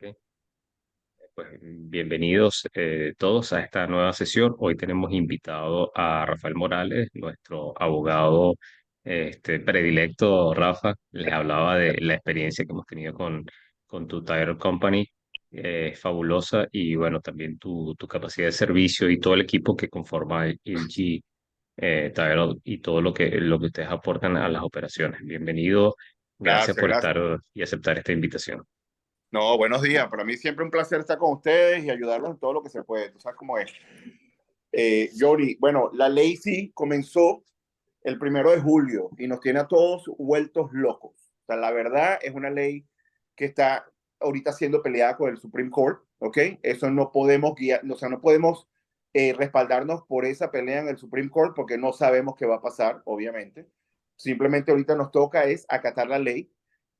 Ok, pues bienvenidos todos a esta nueva sesión. Hoy tenemos invitado a Rafael Morales, nuestro abogado predilecto. Rafa, les hablaba de la experiencia que hemos tenido con tu Title Company, fabulosa, y bueno, también tu capacidad de servicio y todo el equipo que conforma el G Title y todo lo que ustedes aportan a las operaciones. Bienvenido, gracias Gracias, por gracias. estar y aceptar esta invitación. No, buenos días. Para mí siempre un placer estar con ustedes y ayudarlos en todo lo que se puede. Tú sabes cómo es. Johnny, bueno, la ley sí comenzó el 1 de julio y nos tiene a todos vueltos locos. O sea, la verdad es una ley que está ahorita siendo peleada con el Supreme Court, ¿ok? Eso no podemos guiar, o sea, no podemos respaldarnos por esa pelea en el Supreme Court porque no sabemos qué va a pasar, obviamente. Simplemente ahorita nos toca es acatar la ley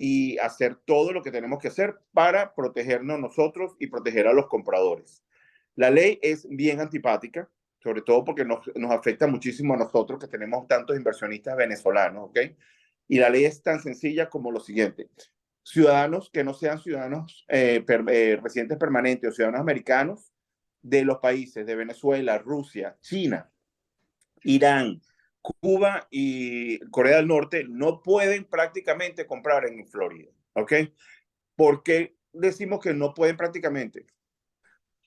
y hacer todo lo que tenemos que hacer para protegernos nosotros y proteger a los compradores. La ley es bien antipática, sobre todo porque nos afecta muchísimo a nosotros que tenemos tantos inversionistas venezolanos, ¿ok? Y la ley es tan sencilla como lo siguiente. Ciudadanos que no sean ciudadanos residentes permanentes o ciudadanos americanos de los países de Venezuela, Rusia, China, Irán, Cuba y Corea del Norte no pueden prácticamente comprar en Florida, ¿ok? ¿Por qué decimos que no pueden prácticamente?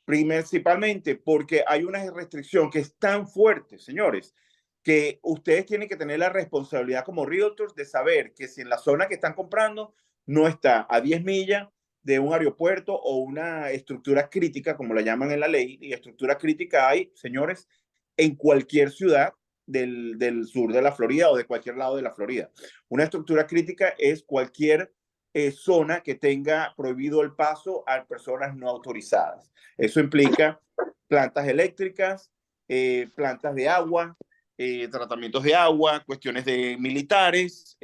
Principalmente porque hay una restricción que es tan fuerte, señores, que ustedes tienen que tener la responsabilidad como realtors de saber que si en la zona que están comprando no está a 10 millas de un aeropuerto o una estructura crítica, como la llaman en la ley, y estructura crítica hay, señores, en cualquier ciudad del sur de la Florida o de cualquier lado de la Florida. Una estructura crítica es cualquier zona que tenga prohibido el paso a personas no autorizadas. Eso implica plantas eléctricas, plantas de agua, tratamientos de agua, cuestiones de militares,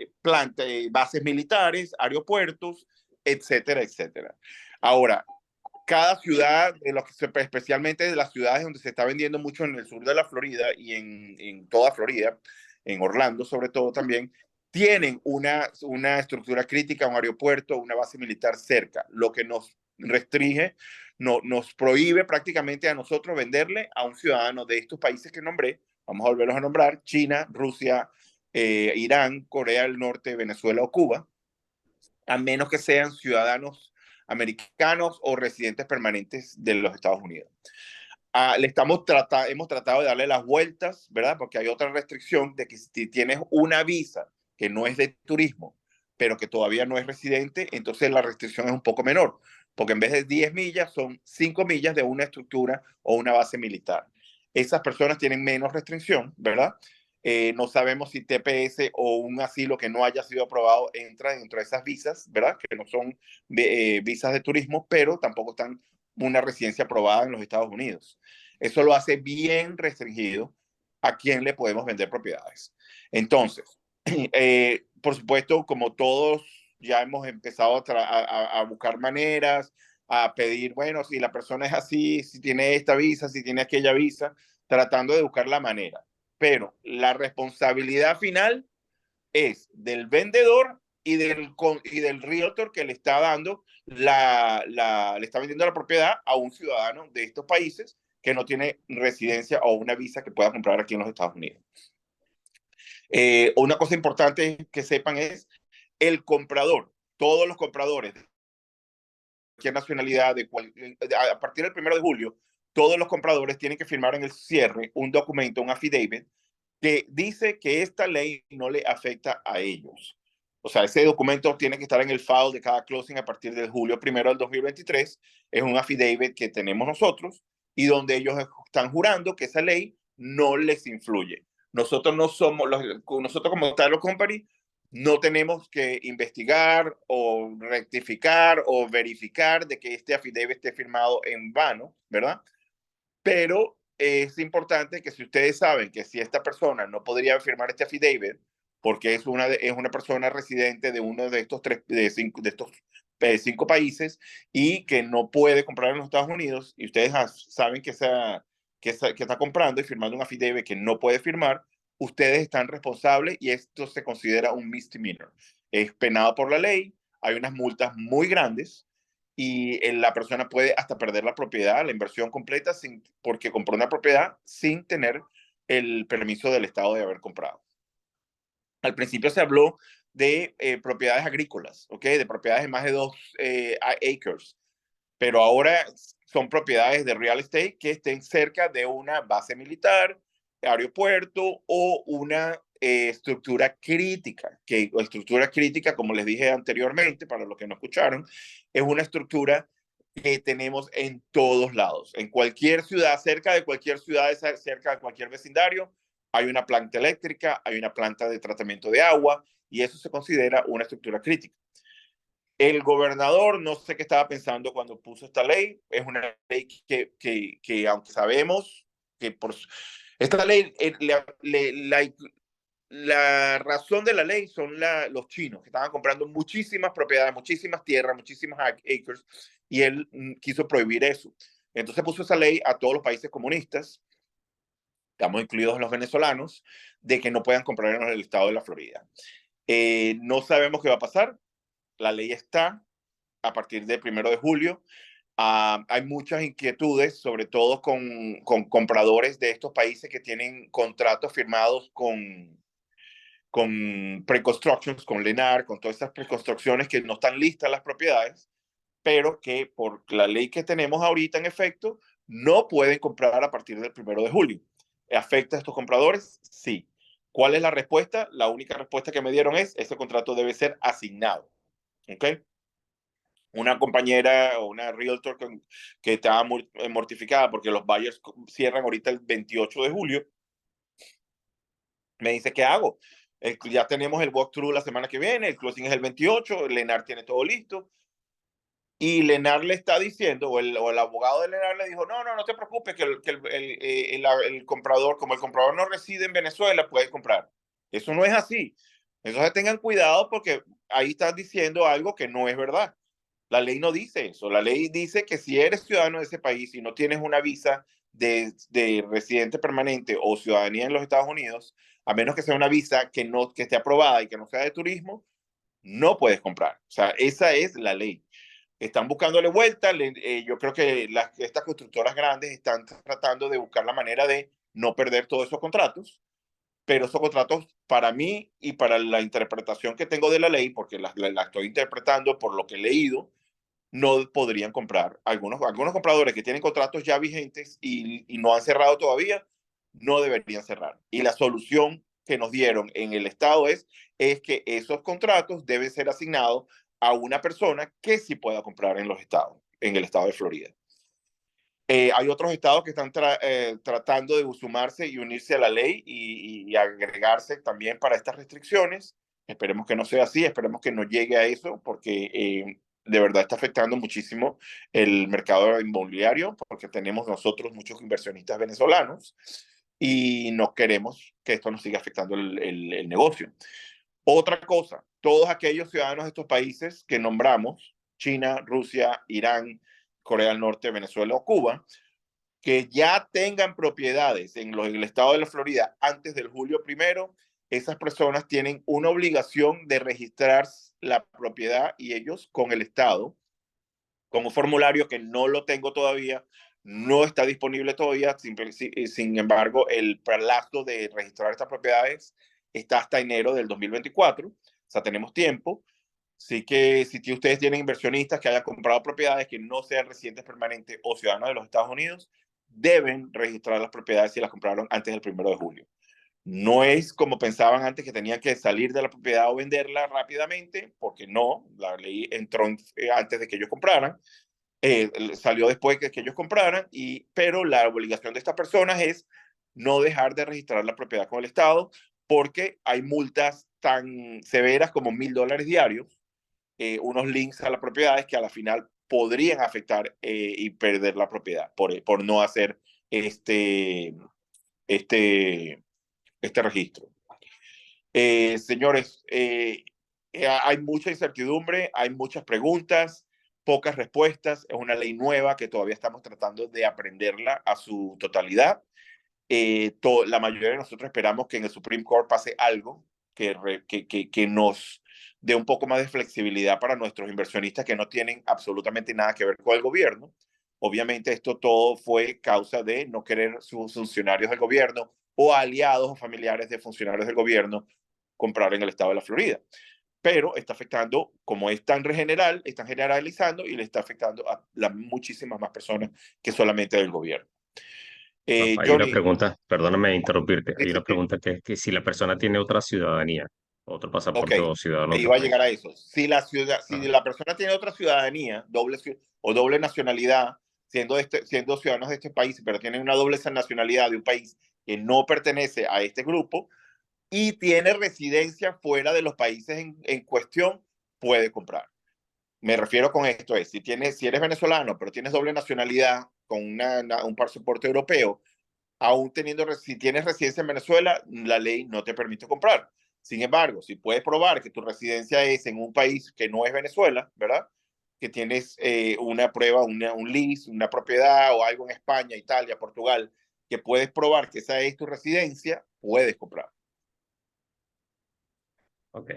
bases militares, aeropuertos, etcétera, etcétera. Ahora, cada ciudad, especialmente de las ciudades donde se está vendiendo mucho en el sur de la Florida y en toda Florida, en Orlando sobre todo también, tienen una estructura crítica, un aeropuerto, una base militar cerca, lo que nos restringe, nos prohíbe prácticamente a nosotros venderle a un ciudadano de estos países que nombré, vamos a volverlos a nombrar, China, Rusia, Irán, Corea del Norte, Venezuela o Cuba, a menos que sean ciudadanos americanos o residentes permanentes de los Estados Unidos. Hemos tratado de darle las vueltas, ¿verdad? Porque hay otra restricción de que si tienes una visa que no es de turismo, pero que todavía no es residente, entonces la restricción es un poco menor, porque en vez de 10 millas son 5 millas de una estructura o una base militar. Esas personas tienen menos restricción, ¿verdad? No sabemos si TPS o un asilo que no haya sido aprobado entra dentro de esas visas, ¿verdad? Que no son visas de turismo, pero tampoco están una residencia aprobada en los Estados Unidos. Eso lo hace bien restringido a quién le podemos vender propiedades. Entonces, por supuesto, como todos ya hemos empezado a buscar maneras, a pedir, bueno, si la persona es así, si tiene esta visa, si tiene aquella visa, tratando de buscar la manera. Pero la responsabilidad final es del vendedor y del realtor que le está dando le está vendiendo la propiedad a un ciudadano de estos países que no tiene residencia o una visa que pueda comprar aquí en los Estados Unidos. Una cosa importante que sepan es el comprador, todos los compradores de cualquier nacionalidad, a partir del 1 de julio, todos los compradores tienen que firmar en el cierre un documento, un affidavit, que dice que esta ley no le afecta a ellos. O sea, ese documento tiene que estar en el file de cada closing a partir del julio 1 del 2023. Es un affidavit que tenemos nosotros y donde ellos están jurando que esa ley no les influye. Nosotros no somos, nosotros como Title Company, no tenemos que investigar o rectificar o verificar de que este affidavit esté firmado en vano, ¿verdad? Pero es importante que si ustedes saben que si esta persona no podría firmar este affidavit porque es una persona residente de uno de estos cinco países y que no puede comprar en los Estados Unidos y ustedes saben que está comprando y firmando un affidavit que no puede firmar, ustedes están responsables y esto se considera un misdemeanor. Es penado por la ley, hay unas multas muy grandes y la persona puede hasta perder la propiedad, la inversión completa, porque compró una propiedad sin tener el permiso del Estado de haber comprado. Al principio se habló de propiedades agrícolas, ¿ok? De propiedades de más de 2 acres, pero ahora son propiedades de real estate que estén cerca de una base militar, aeropuerto o una estructura crítica, estructura crítica, como les dije anteriormente, para los que no escucharon, es una estructura que tenemos en todos lados, en cualquier ciudad, cerca de cualquier ciudad, cerca de cualquier vecindario, hay una planta eléctrica, hay una planta de tratamiento de agua, y eso se considera una estructura crítica. El gobernador, no sé qué estaba pensando cuando puso esta ley, es una ley que aunque sabemos que por esta ley, la razón de la ley son los chinos, que estaban comprando muchísimas propiedades, muchísimas tierras, muchísimas acres, y él quiso prohibir eso. Entonces puso esa ley a todos los países comunistas, estamos incluidos los venezolanos, de que no puedan comprar en el estado de la Florida. No sabemos qué va a pasar, la ley está a partir del 1 de julio. Hay muchas inquietudes, sobre todo con compradores de estos países que tienen contratos firmados con pre-constructions, con Lennar, con todas estas preconstrucciones que no están listas las propiedades, pero que por la ley que tenemos ahorita en efecto, no pueden comprar a partir del 1 de julio. ¿Afecta a estos compradores? Sí. ¿Cuál es la respuesta? La única respuesta que me dieron es, ese contrato debe ser asignado. ¿Ok? Una compañera o una realtor que estaba mortificada porque los buyers cierran ahorita el 28 de julio, me dice, ¿qué hago? Ya tenemos el walkthrough la semana que viene, el closing es el 28, Lennar tiene todo listo. Y Lennar le está diciendo, o el abogado de Lennar le dijo, no te preocupes, que el comprador, como el comprador no reside en Venezuela, puede comprar. Eso no es así. Entonces tengan cuidado porque ahí estás diciendo algo que no es verdad. La ley no dice eso. La ley dice que si eres ciudadano de ese país y no tienes una visa de residente permanente o ciudadanía en los Estados Unidos, a menos que sea una visa que esté aprobada y que no sea de turismo, no puedes comprar. O sea, esa es la ley. Están buscándole vuelta. Yo creo que estas constructoras grandes están tratando de buscar la manera de no perder todos esos contratos, pero esos contratos para mí y para la interpretación que tengo de la ley, porque la estoy interpretando por lo que he leído, no podrían comprar. Algunos compradores que tienen contratos ya vigentes y no han cerrado todavía, no deberían cerrar. Y la solución que nos dieron en el Estado es que esos contratos deben ser asignados a una persona que sí pueda comprar en los estados, en el estado de Florida. Hay otros estados que están tratando de sumarse y unirse a la ley y agregarse también para estas restricciones. Esperemos que no sea así, esperemos que no llegue a eso, porque de verdad está afectando muchísimo el mercado inmobiliario, porque tenemos nosotros muchos inversionistas venezolanos y no queremos que esto nos siga afectando el negocio. Otra cosa, todos aquellos ciudadanos de estos países que nombramos, China, Rusia, Irán, Corea del Norte, Venezuela o Cuba, que ya tengan propiedades en el estado de la Florida antes del julio 1, esas personas tienen una obligación de registrar la propiedad y ellos con el estado, con un formulario que no lo tengo todavía, no está disponible todavía, sin embargo, el plazo de registrar estas propiedades está hasta enero del 2024, o sea, tenemos tiempo. Así que si ustedes tienen inversionistas que hayan comprado propiedades que no sean residentes permanentes o ciudadanos de los Estados Unidos, deben registrar las propiedades si las compraron antes del 1 de julio. No es como pensaban antes, que tenían que salir de la propiedad o venderla rápidamente, porque no, la ley entró antes de que ellos compraran, salió después que ellos compraran, pero la obligación de estas personas es no dejar de registrar la propiedad con el Estado, porque hay multas tan severas como $1,000 diarios, unos links a las propiedades que a la final podrían afectar y perder la propiedad por no hacer este, este, este registro. Señores, hay mucha incertidumbre, hay muchas preguntas, pocas respuestas. Es una ley nueva que todavía estamos tratando de aprenderla a su totalidad. La mayoría de nosotros esperamos que en el Supreme Court pase algo que nos dé un poco más de flexibilidad para nuestros inversionistas que no tienen absolutamente nada que ver con el gobierno. Obviamente esto todo fue causa de no querer sus funcionarios del gobierno o aliados o familiares de funcionarios del gobierno comprar en el estado de la Florida. Pero está afectando, como es tan general, están generalizando y le está afectando a muchísimas más personas que solamente del gobierno. Rafa, hay una Johnny, pregunta, perdóname interrumpirte, sí, hay sí, una sí. pregunta que es que si la persona tiene otra ciudadanía, otro Ok, pasaporte o ciudadano de otro iba a llegar país. a eso. Si Ajá. la persona tiene otra ciudadanía, o doble nacionalidad, siendo ciudadanos de este país, pero tienen una doble nacionalidad de un país que no pertenece a este grupo y tiene residencia fuera de los países en cuestión, puede comprar. Me refiero con esto es, si eres venezolano, pero tienes doble nacionalidad con un pasaporte europeo, aún si tienes residencia en Venezuela, la ley no te permite comprar. Sin embargo, si puedes probar que tu residencia es en un país que no es Venezuela, ¿verdad? Que tienes una prueba, un lease, una propiedad o algo en España, Italia, Portugal, que puedes probar que esa es tu residencia, puedes comprar. Ok.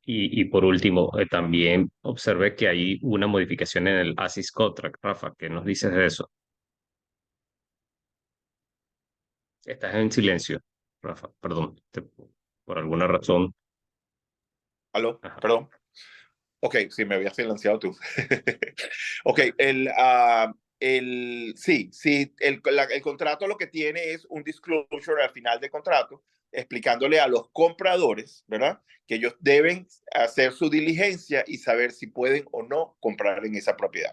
Y por último, también observé que hay una modificación en el ASIS Contract, Rafa. ¿Qué nos dices de eso? Estás en silencio, Rafa, perdón, por alguna razón. ¿Aló? Ajá. Perdón. Ok, sí, me habías silenciado tú. Ok, sí, el contrato lo que tiene es un disclosure al final del contrato, explicándole a los compradores, ¿verdad? Que ellos deben hacer su diligencia y saber si pueden o no comprar en esa propiedad.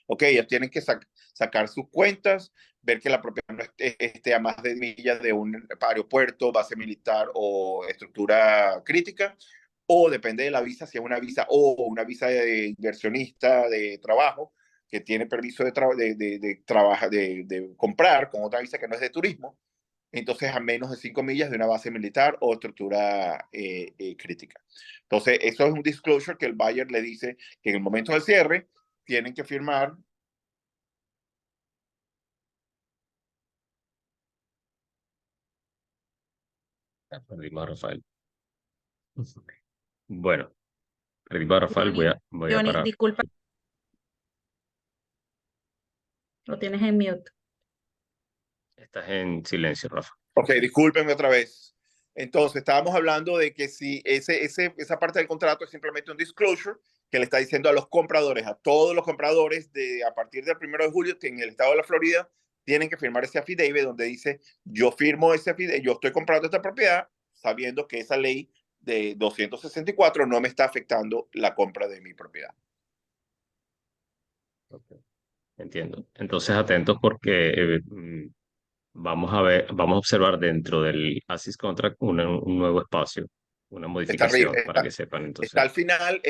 Ok, ellos tienen que sacar sus cuentas, ver que la propiedad no esté a más de millas de un aeropuerto, base militar o estructura crítica, o depende de la visa, si es una visa o una visa de inversionista de trabajo que tiene permiso de comprar con otra visa que no es de turismo, entonces a menos de 5 millas de una base militar o estructura crítica. Entonces, eso es un disclosure que el buyer le dice que en el momento del cierre tienen que firmar. Perdimos a Rafael. Bueno, perdimos a Rafael, Johnny, voy a Johnny, parar. disculpa, lo tienes en mute. Estás en silencio, Rafa. Ok, discúlpenme otra vez. Entonces, estábamos hablando de que si esa parte del contrato es simplemente un disclosure que le está diciendo a los compradores, a todos los compradores a partir del 1 de julio, que en el estado de la Florida tienen que firmar ese affidavit donde dice, yo firmo ese affidavit, yo estoy comprando esta propiedad sabiendo que esa ley de 264 no me está afectando la compra de mi propiedad. Ok, entiendo. Entonces, atentos porque vamos a ver, vamos a observar dentro del ASIS Contract un nuevo espacio, una Está arriba, modificación para que sepan. está Entonces,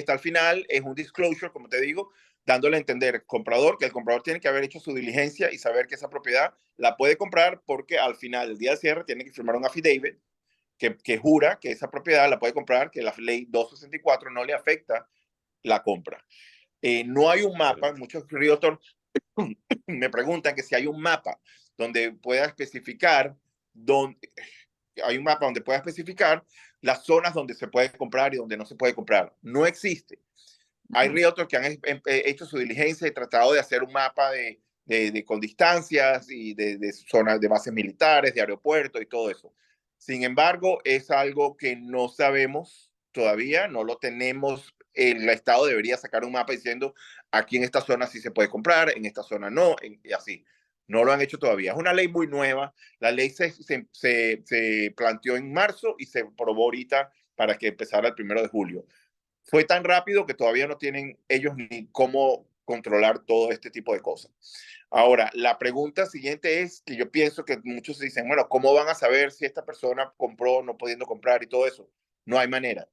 al final, es un disclosure, como te digo, dándole a entender al comprador que el comprador tiene que haber hecho su diligencia y saber que esa propiedad la puede comprar porque al final, el día de cierre, tiene que firmar un affidavit que jura que esa propiedad la puede comprar, que la ley 264 no le afecta la compra. No hay un mapa, excelente. muchos realtors me preguntan que si hay un mapa donde pueda especificar dónde, hay un mapa donde pueda especificar las zonas donde se puede comprar y donde no se puede comprar. No existe. Hay realtors que han hecho su diligencia y tratado de hacer un mapa con distancias y de zonas de bases militares, de aeropuertos y todo eso. Sin embargo, es algo que no sabemos todavía, no lo tenemos. El Estado debería sacar un mapa diciendo aquí en esta zona sí se puede comprar, en esta zona no, y así. No lo han hecho todavía. Es una ley muy nueva. La ley se planteó en marzo y se aprobó ahorita para que empezara el 1 de julio. Fue tan rápido que todavía no tienen ellos ni cómo controlar todo este tipo de cosas. Ahora, la pregunta siguiente es que yo pienso que muchos dicen, bueno, ¿cómo van a saber si esta persona compró no pudiendo comprar y todo eso? No hay manera.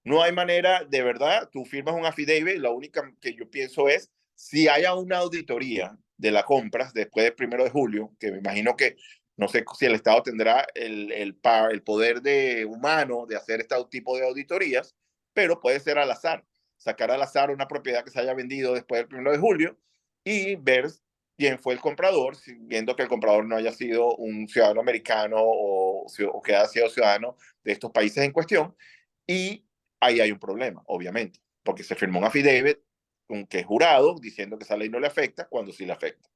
No hay manera, de verdad, tú firmas un affidavit, la única que yo pienso es si haya una auditoría de las compras después del 1 de julio, que me imagino que no sé si el Estado tendrá el poder humano de hacer este tipo de auditorías, pero puede ser al azar, sacar al azar una propiedad que se haya vendido después del 1 de julio y ver quién fue el comprador, viendo que el comprador no haya sido un ciudadano americano o que haya sido ciudadano de estos países en cuestión, y ahí hay un problema, obviamente, porque se firmó un affidavit que es jurado diciendo que esa ley no le afecta cuando sí le afecta.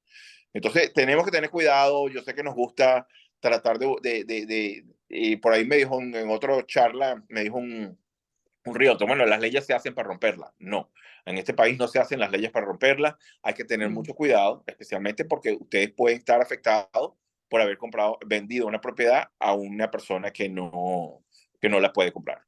Entonces, tenemos que tener cuidado. Yo sé que nos gusta tratar y por ahí me dijo en otra charla, me dijo un realtor, bueno, las leyes se hacen para romperlas. No, en este país no se hacen las leyes para romperlas. Hay que tener mucho cuidado, especialmente porque ustedes pueden estar afectados por haber vendido una propiedad a una persona que no la puede comprar.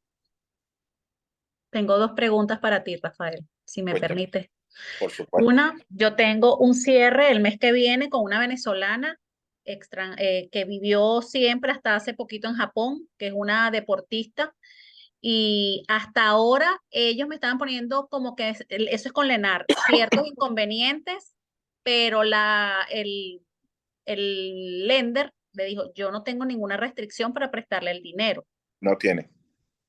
Tengo dos preguntas para ti, Rafael, si me Cuéntame, permites. por supuesto. Una, yo tengo un cierre el mes que viene con una venezolana que vivió siempre hasta hace poquito en Japón, que es una deportista. Y hasta ahora ellos me estaban poniendo como que eso es con Lenar, ciertos inconvenientes, pero el lender le dijo, yo no tengo ninguna restricción para prestarle el dinero. No tiene.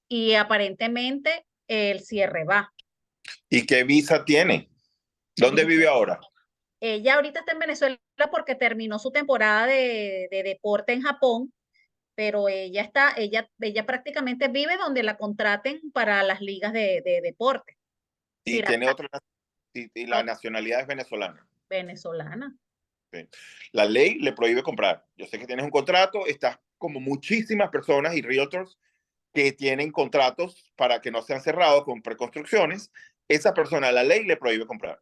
Y aparentemente el cierre va. ¿Y qué visa tiene? ¿Dónde vive ahora? Ella ahorita está en Venezuela porque terminó su temporada de deporte en Japón, pero ella prácticamente vive donde la contraten para las ligas de deporte. Es Y decir, tiene otra, y la no, nacionalidad es venezolana. venezolana. Sí. La ley le prohíbe comprar. Yo sé que tienes un contrato, estás como muchísimas personas y realtors que tienen contratos para que no sean cerrados con preconstrucciones. Esa persona, la ley le prohíbe comprar.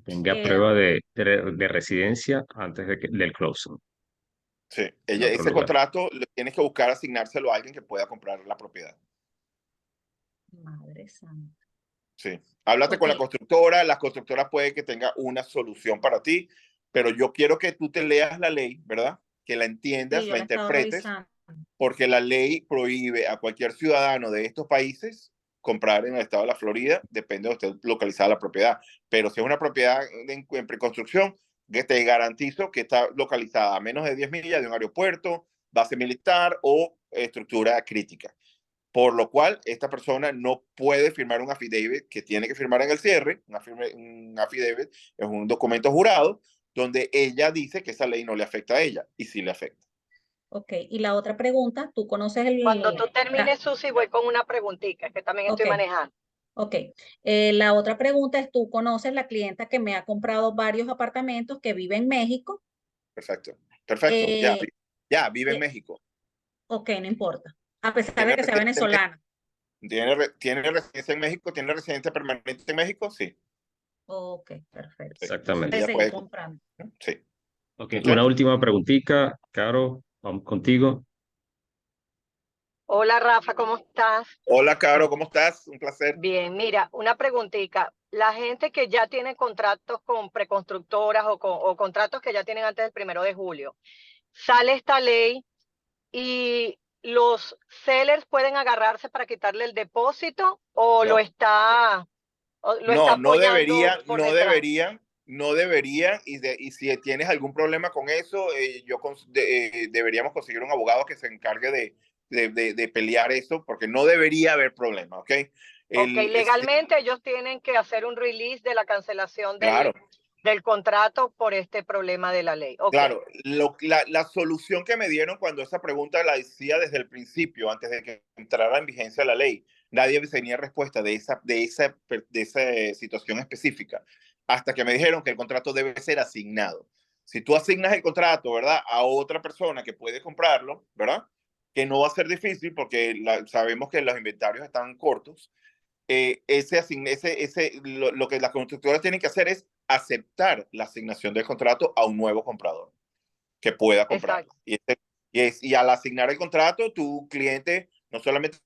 Tenga Eh, prueba de residencia antes del closing Sí. en otro Ese lugar. contrato le tienes que buscar asignárselo a alguien que pueda comprar la propiedad. Madre santa. Sí. Háblate Ok, con la constructora puede que tenga una solución para ti, pero yo quiero que tú te leas la ley, ¿verdad? Que la sí, entiendas, yo la la he estado interpretes, revisando. porque la ley prohíbe a cualquier ciudadano de estos países comprar en el estado de la Florida, depende de donde esté localizada la propiedad. Pero si es una propiedad en preconstrucción, que te garantizo que está localizada a menos de 10 millas de un aeropuerto, base militar o estructura crítica. Por lo cual, esta persona no puede firmar un affidavit que tiene que firmar en el cierre. Un affidavit es un documento jurado donde ella dice que esa ley no le afecta a ella y sí le afecta. Ok, y la otra pregunta, ¿tú conoces Cuando tú termines, Susi, voy con una preguntita, que también Ok, estoy manejando. ok. La otra pregunta es, ¿tú conoces la clienta que me ha comprado varios apartamentos que vive en México? Perfecto. Perfecto. Eh, Ya vive en eh, México. ok, no importa, a pesar de ¿Tiene que sea residencia en México? venezolana. ¿Tiene residencia en México? ¿Tiene residencia permanente en México? Sí. Ok, perfecto. Sí. Puede Exactamente. Ella seguir puede. comprando. Sí. Ok, ¿Ok? una última preguntita, Caro, vamos contigo. Hola, Rafa, ¿cómo estás? Hola, Caro, ¿cómo estás? Un placer. Bien, mira, una preguntita. La gente que ya tiene contratos con preconstructoras o contratos que ya tienen antes del 1 de julio, sale esta ley y los sellers pueden agarrarse para quitarle el depósito o No. lo está No apoyando debería, por detrás. no deberían, y si tienes algún problema con eso, deberíamos conseguir un abogado que se encargue de pelear eso, porque no debería haber problema, ¿ok? Ok, legalmente ellos tienen que hacer un release de la cancelación Claro, del contrato por este problema de la ley. Ok, claro. La solución que me dieron cuando esa pregunta la decía desde el principio, antes de que entrara en vigencia la ley, nadie tenía respuesta de esa situación específica, hasta que me dijeron que el contrato debe ser asignado. Si tú asignas el contrato, ¿verdad?, a otra persona que puede comprarlo, ¿verdad?, que no va a ser difícil porque sabemos que los inventarios están cortos. Lo que las constructoras tienen que hacer es aceptar la asignación del contrato a un nuevo comprador que pueda comprarlo. exacto. Y al asignar el contrato, tu cliente no solamente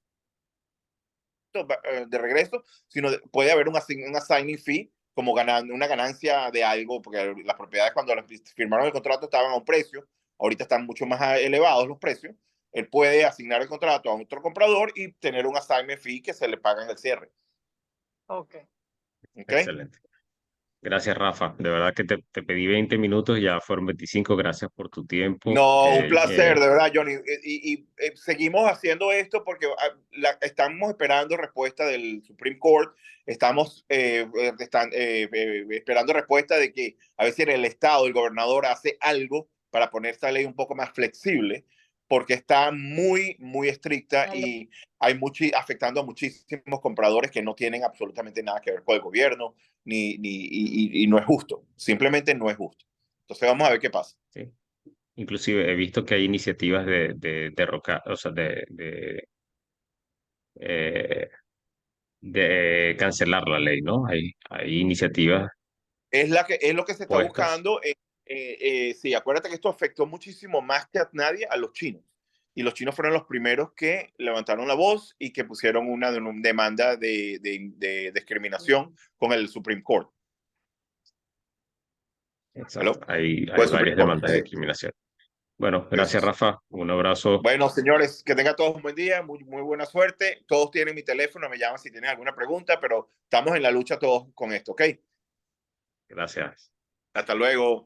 de regreso, sino puede haber un assigning fee como una ganancia de algo, porque las propiedades cuando firmaron el contrato estaban a un precio, ahorita están mucho más elevados los precios. Él puede asignar el contrato a otro comprador y tener un assignment fee que se le paga en el cierre. Ok. ¿Ok? Excelente. Gracias, Rafa. De verdad que te pedí 20 minutos, ya fueron 25. Gracias por tu tiempo. No, un placer, de verdad, Johnny. Seguimos haciendo esto porque estamos esperando respuesta del Supreme Court. Estamos esperando respuesta de que a ver si el Estado, el gobernador, hace algo para poner esta ley un poco más flexible, porque está muy, muy estricta Vale. y hay afectando a muchísimos compradores que no tienen absolutamente nada que ver con el gobierno, y no es justo, simplemente no es justo. Entonces vamos a ver qué pasa. Sí. Inclusive he visto que hay iniciativas de derrocar, o sea, eh, de cancelar la ley, ¿no? Hay iniciativas Es lo que se está puestas. buscando. Sí, acuérdate que esto afectó muchísimo más que a nadie a los chinos. Y los chinos fueron los primeros que levantaron la voz y que pusieron una demanda de discriminación con el Supreme Court. Exacto. ¿Aló? Hay Pues Supreme varias Court. demandas de discriminación. Bueno, Sí, sí, gracias, sí. Rafa. Un abrazo. Bueno, señores, que tengan todos un buen día, muy, muy buena suerte. Todos tienen mi teléfono, me llaman si tienen alguna pregunta, pero estamos en la lucha todos con esto, ¿ok? Gracias. Hasta luego.